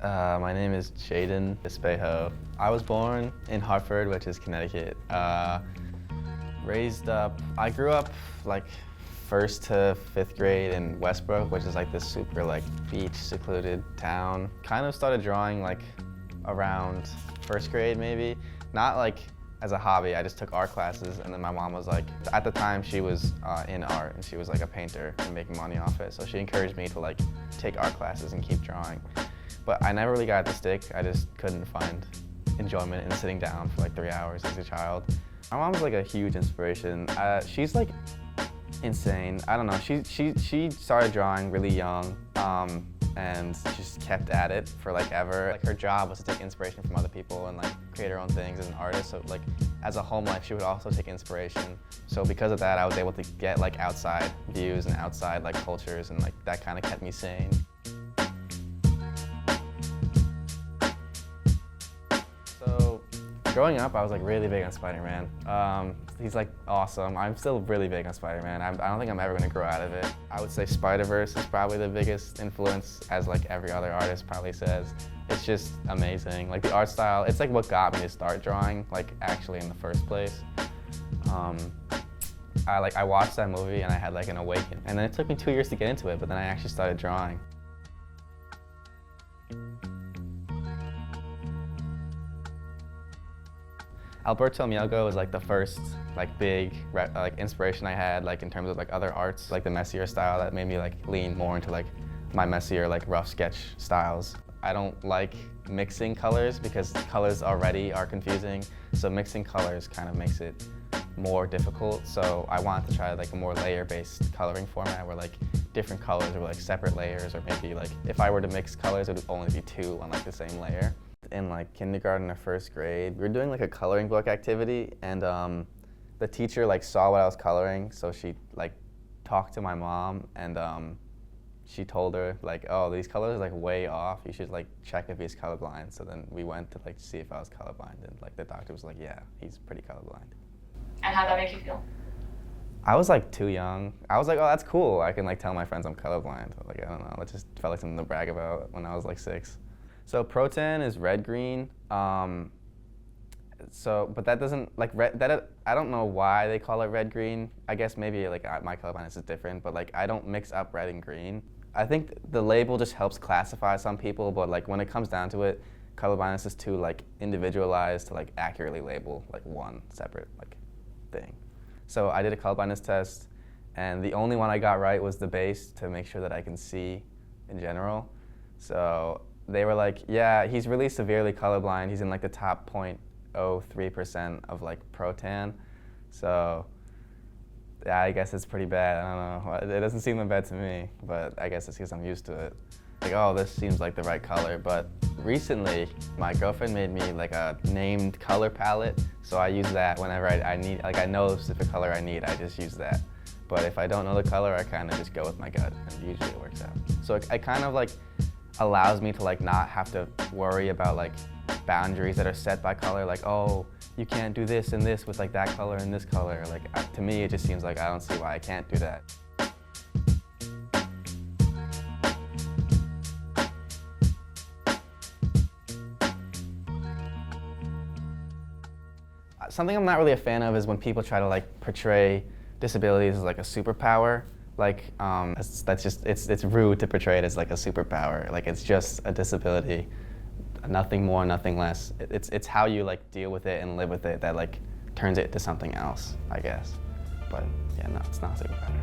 My name is Jaden Espejo. I was born in Hartford, which is Connecticut. I grew up like 1st to 5th grade in Westbrook, which is like this super like beach secluded town. Kind of started drawing like around 1st grade maybe. Not like as a hobby, I just took art classes, and then my mom was like, at the time she was in art and she was like a painter and making money off it. So she encouraged me to like take art classes and keep drawing. But I never really got the stick. I just couldn't find enjoyment in sitting down for like 3 hours as a child. My mom's like a huge inspiration. She's like insane. I don't know. She started drawing really young, and she just kept at it for like ever. Like her job was to take inspiration from other people and like create her own things as an artist. So like as a home life, she would also take inspiration. So because of that, I was able to get like outside views and outside like cultures, and like that kind of kept me sane. So growing up, I was like really big on Spider-Man. He's like awesome. I'm still really big on Spider-Man. I don't think I'm ever gonna grow out of it. I would say Spider-Verse is probably the biggest influence, as like every other artist probably says. It's just amazing. Like the art style, it's like what got me to start drawing, like actually in the first place. I watched that movie and I had like an awakening. And then it took me 2 years to get into it, but then I actually started drawing. Alberto Mielgo was like the first like big like inspiration I had, like in terms of like other arts, like the messier style that made me like lean more into like my messier like rough sketch styles. I don't like mixing colors because colors already are confusing, so mixing colors kind of makes it more difficult. So I wanted to try like a more layer-based coloring format where like different colors were like separate layers, or maybe like if I were to mix colors, it would only be 2 on like the same layer. In like kindergarten or 1st grade, we were doing like a coloring book activity, and the teacher like saw what I was coloring, so she like talked to my mom, and she told her like, oh, these colors are like way off, you should like check if he's colorblind. So then we went to like see if I was colorblind, and like the doctor was like, yeah, he's pretty colorblind. And how'd that make you feel? I was like too young. I was like, oh, that's cool, I can like tell my friends I'm colorblind. Like, I don't know, it just felt like something to brag about when I was like 6. So Pro-Tan is red-green, but that doesn't, like, I don't know why they call it red-green. I guess maybe, like, my color blindness is different, but, like, I don't mix up red and green. I think the label just helps classify some people, but, like, when it comes down to it, color blindness is too, like, individualized to, like, accurately label, like, one separate, like, thing. So I did a color blindness test, and the only one I got right was the base to make sure that I can see in general. So they were like, yeah, he's really severely colorblind. He's in like the top 0.03% of like Pro-Tan. So yeah, I guess it's pretty bad. I don't know. It doesn't seem that bad to me, but I guess it's because I'm used to it. Like, oh, this seems like the right color. But recently, my girlfriend made me like a named color palette. So I use that whenever I need, like I know the specific color I need, I just use that. But if I don't know the color, I kind of just go with my gut, and usually it works out. So it kind of like allows me to like not have to worry about like boundaries that are set by color, like, oh, you can't do this and this with like that color and this color. Like to me, it just seems like I don't see why I can't do that. Something I'm not really a fan of is when people try to like portray disabilities as like a superpower. Like, it's rude to portray it as like a superpower. Like, it's just a disability, nothing more, nothing less. It's how you like deal with it and live with it that like turns it to something else, I guess. But yeah, no, it's not a superpower.